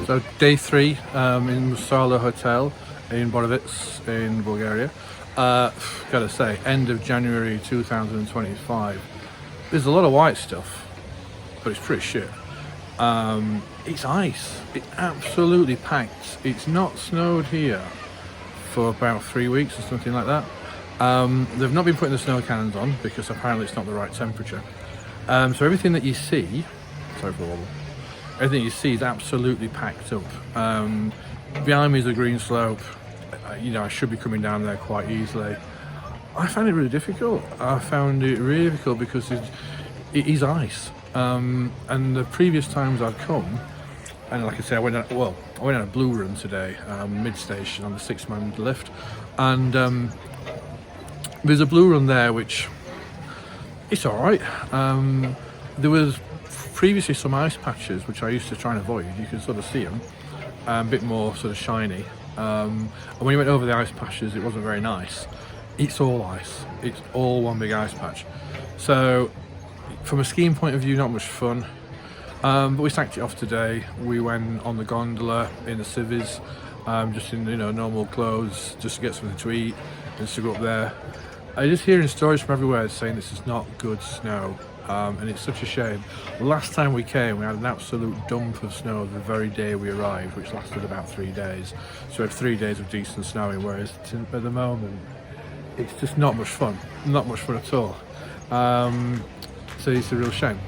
So day 3 in Musala Hotel in Borovets in Bulgaria. Gotta say, end of January 2025. There's a lot of white stuff, but it's pretty shit. It's ice. It's absolutely packed. It's not snowed here for about 3 weeks or something like that. They've not been putting the snow cannons on because apparently it's not the right temperature. So everything that you see, sorry for the wobble, everything you see is absolutely packed up. Behind me is a green slope. I should be coming down there quite easily. I found it really difficult. I found it really difficult because it is ice. And the previous times I've come, and like I say, I went on a blue run today, mid-station on the 6-man lift, and there's a blue run there which it's all right. There was previously some ice patches which I used to try and avoid. You can sort of see them, a bit more sort of shiny. And when you went over the ice patches, it wasn't very nice. It's all ice. It's all one big ice patch. So from a skiing point of view, not much fun. But we sacked it off today. We went on the gondola in the civvies, just in normal clothes, just to get something to eat, just to go up there. I'm just hearing stories from everywhere saying this is not good snow, and it's such a shame. Last time we came, we had an absolute dump of snow the very day we arrived, which lasted about 3 days. So we had 3 days of decent snowing, whereas at the moment, it's just not much fun. Not much fun at all. So it's a real shame.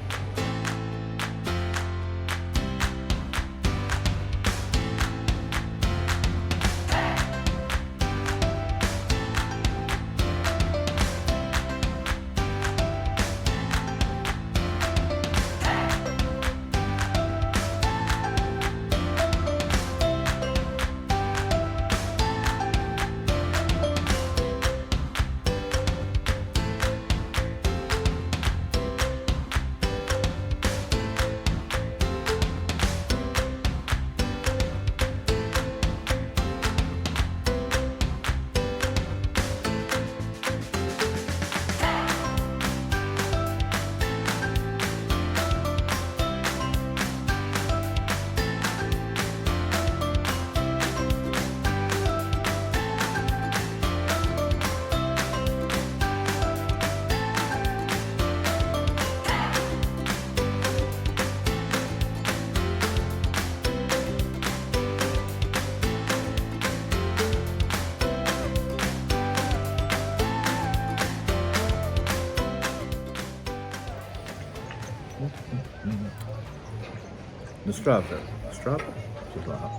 Strava, something like that.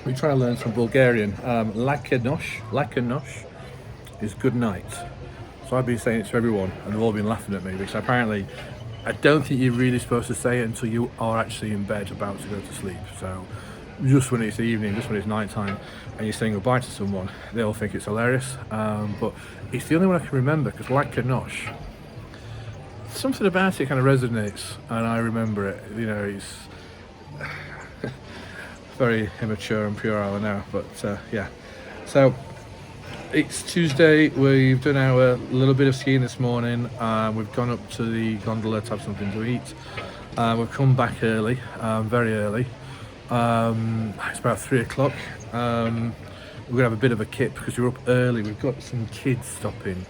We try to learn some Bulgarian. Lakanosh is good night. So I've been saying it to everyone, and they've all been laughing at me because apparently I don't think you're really supposed to say it until you are actually in bed about to go to sleep. So just when it's evening, just when it's night time, and you're saying goodbye to someone, they all think it's hilarious. But it's the only one I can remember because Lakanosh, something about it kind of resonates, and I remember it. It's very immature and puerile now, but yeah. So it's Tuesday. We've done our little bit of skiing this morning. We've gone up to the gondola to have something to eat. We've come back early, very early. It's about 3 o'clock. We're gonna have a bit of a kip because we're up early. We've got some kids stopping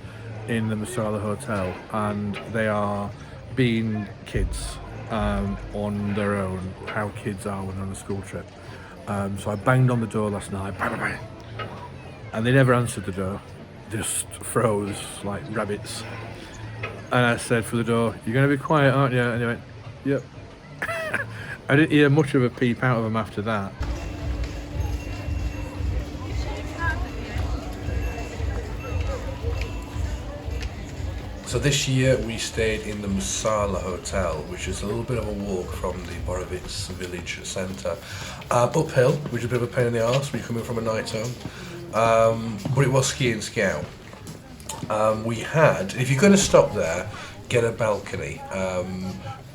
in the Musala Hotel, and they are being kids on their own, how kids are when on a school trip. So I banged on the door last night, bang, bang, bang, and they never answered the door, just froze like rabbits. And I said through the door, "You're going to be quiet, aren't you?" And they went, "Yep." I didn't hear much of a peep out of them after that. So this year we stayed in the Musala Hotel, which is a little bit of a walk from the Borovets village centre. Uphill, which is a bit of a pain in the arse when you're coming from a night home. But it was ski in, ski out. If you're going to stop there, get a balcony.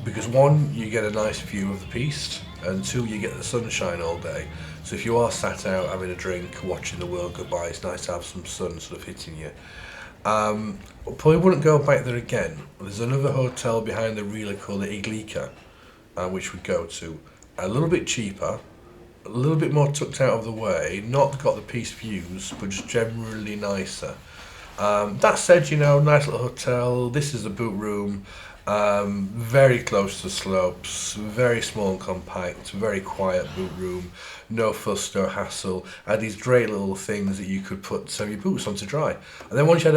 Because one, you get a nice view of the piste, and two, you get the sunshine all day. So if you are sat out having a drink, watching the world go by, it's nice to have some sun sort of hitting you. Probably wouldn't go back there again. There's another hotel behind the Rila called the Iglika, which we go to. a little bit cheaper, a little bit more tucked out of the way, not got the peace views, but just generally nicer. That said, you know, nice little hotel. This is the boot room. Very close to the slopes, very small and compact, very quiet boot room, no fuss, no hassle. Had these great little things that you could put your boots on to dry. And then once you've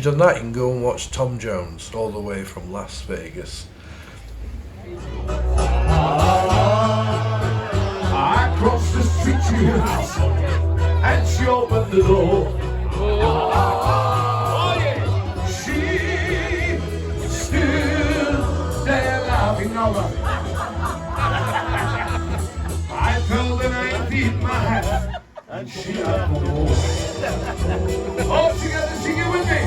done that, you can go and watch Tom Jones all the way from Las Vegas. I crossed the street to your house, and she opened the door. She still there laughing over. I felt the 9 feet in my hat, and she had no more. All together, sing it with me.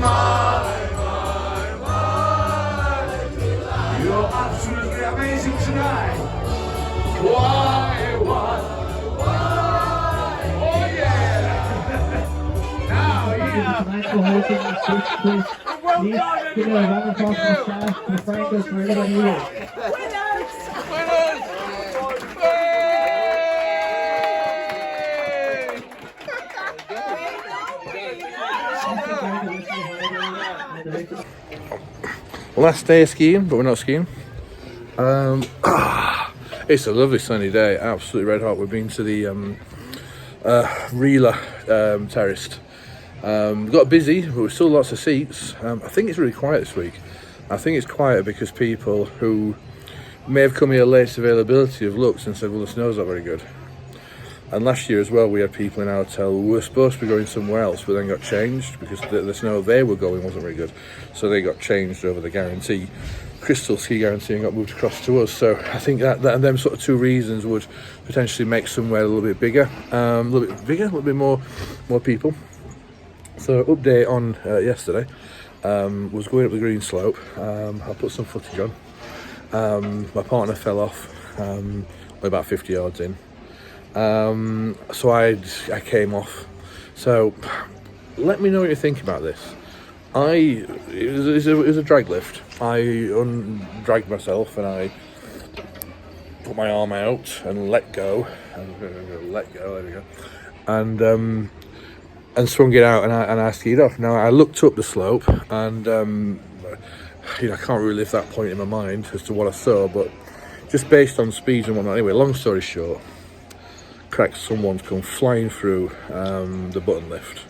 My, you're absolutely amazing tonight. Why? Oh yeah! Now yeah! Tonight for hosting the sixth place. Please give a round of applause for staff and Franco for everybody here. Last day of skiing, but we're not skiing. It's a lovely sunny day, absolutely red hot. We've been to the Rila terraced. Got busy, but there's still lots of seats. I think it's really quiet this week. I think it's quieter because people who may have come here late availability have looked and said, well, the snow's not very good. And last year as well, we had people in our hotel who were supposed to be going somewhere else, but then got changed because the snow they were going wasn't very good. So they got changed over the guarantee, crystal ski guarantee, and got moved across to us. So I think that and them sort of two reasons would potentially make somewhere a little bit bigger, a little bit more people. So update on yesterday was going up the green slope. I put some footage on. My partner fell off about 50 yards in. So I came off. So let me know what you think about this. It was a drag lift. I undragged myself and I put my arm out and let go. There we go. And swung it out and I skied off. Now I looked up the slope and I can't relive that point in my mind as to what I saw, but just based on speeds and whatnot. Anyway, long story short, someone's come flying through the button lift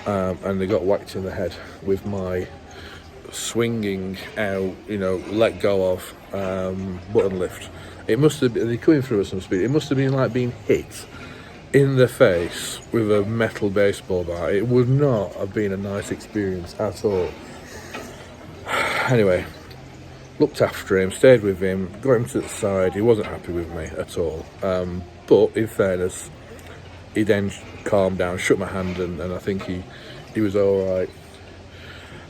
and they got whacked in the head with my swinging out, let go of button lift. It must have been, they're coming through at some speed, it must have been like being hit in the face with a metal baseball bat. It would not have been a nice experience at all. Anyway, looked after him, stayed with him, got him to the side. He wasn't happy with me at all. But in fairness, he then calmed down, shook my hand, and I think he was all right.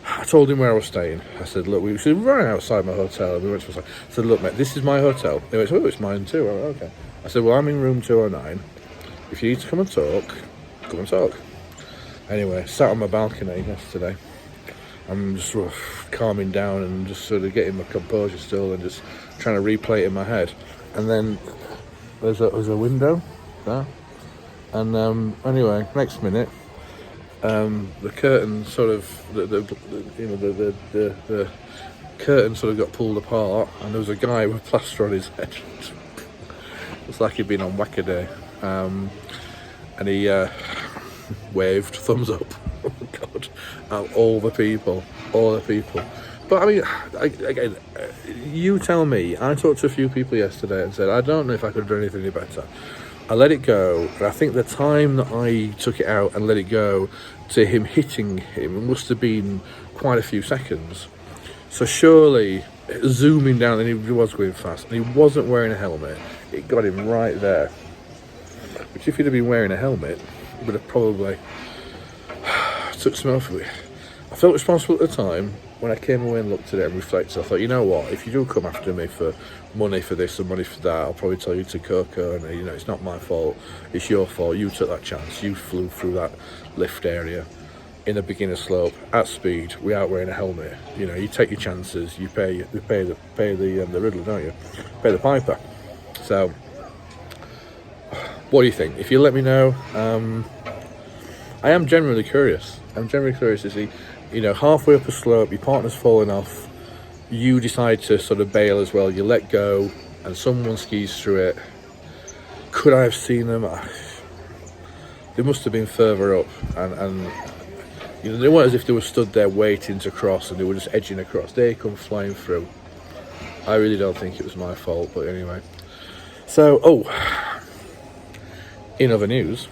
I told him where I was staying. I said, look, we were right outside my hotel, and we went to the side. I said, look, mate, this is my hotel. He went, oh, it's mine too. I went, okay. I said, well, I'm in room 209. If you need to come and talk, come and talk. Anyway, sat on my balcony yesterday. I'm just sort of calming down and just sort of getting my composure still and just trying to replay it in my head. And then there's a window there. And anyway, next minute, the curtain sort of the curtain sort of got pulled apart, and there was a guy with plaster on his head. It's like he'd been on Wackaday. And he waved thumbs up. Oh God! All the people. But I mean, again, you tell me. I talked to a few people yesterday and said I don't know if I could have done anything any better. I let it go, and I think the time that I took it out and let it go to him hitting him must have been quite a few seconds. So surely, zooming down, and he was going fast, and he wasn't wearing a helmet. It got him right there. Which, if he'd have been wearing a helmet, would have probably took some off of it. I felt responsible at the time. When I came away and looked at it and reflected, I thought, you know what, if you do come after me for money for this and money for that, I'll probably tell you to Coco, and it's not my fault, it's your fault. You took that chance, you flew through that lift area in a beginner slope at speed without wearing a helmet. You take your chances, you pay the riddle, don't you? Pay the piper. So, what do you think? If you let me know, I am genuinely curious. I'm genuinely curious to see, you know, halfway up a slope, your partner's falling off, you decide to sort of bail as well, you let go, and someone skis through it. Could I have seen them? They must have been further up, and you know, they weren't as if they were stood there waiting to cross and they were just edging across. They come flying through. I really don't think it was my fault, but anyway. So, in other news,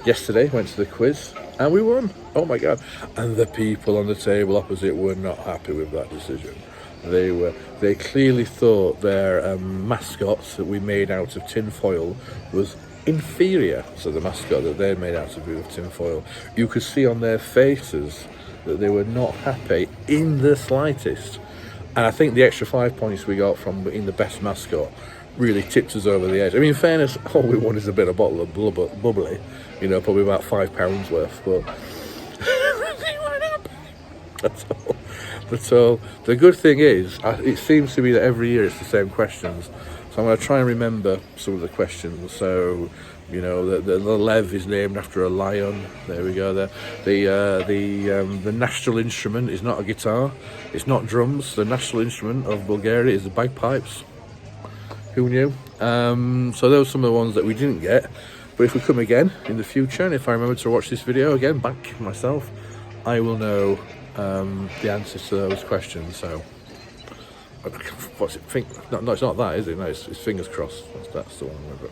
yesterday went to the quiz and we won. Oh my god. And the people on the table opposite were not happy with that decision. They clearly thought their mascot that we made out of tin foil was inferior to the mascot that they made out of tin foil. You could see on their faces that they were not happy in the slightest. And I think the extra 5 points we got from being the best mascot really tipped us over the edge. I mean, in fairness, all we want is a bit of bottle of bubbly, you know, probably about £5 worth, but they weren't happy. That's all. The good thing is, it seems to be that every year it's the same questions. So I'm going to try and remember some of the questions. So, you know, the lev is named after a lion. There we go. The national instrument is not a guitar. It's not drums. The national instrument of Bulgaria is the bagpipes. Who knew? So those are some of the ones that we didn't get. But if we come again in the future, and if I remember to watch this video again, back myself, I will know the answers to those questions. So, what's it? No, it's not that, is it? No, it's fingers crossed. That's the one.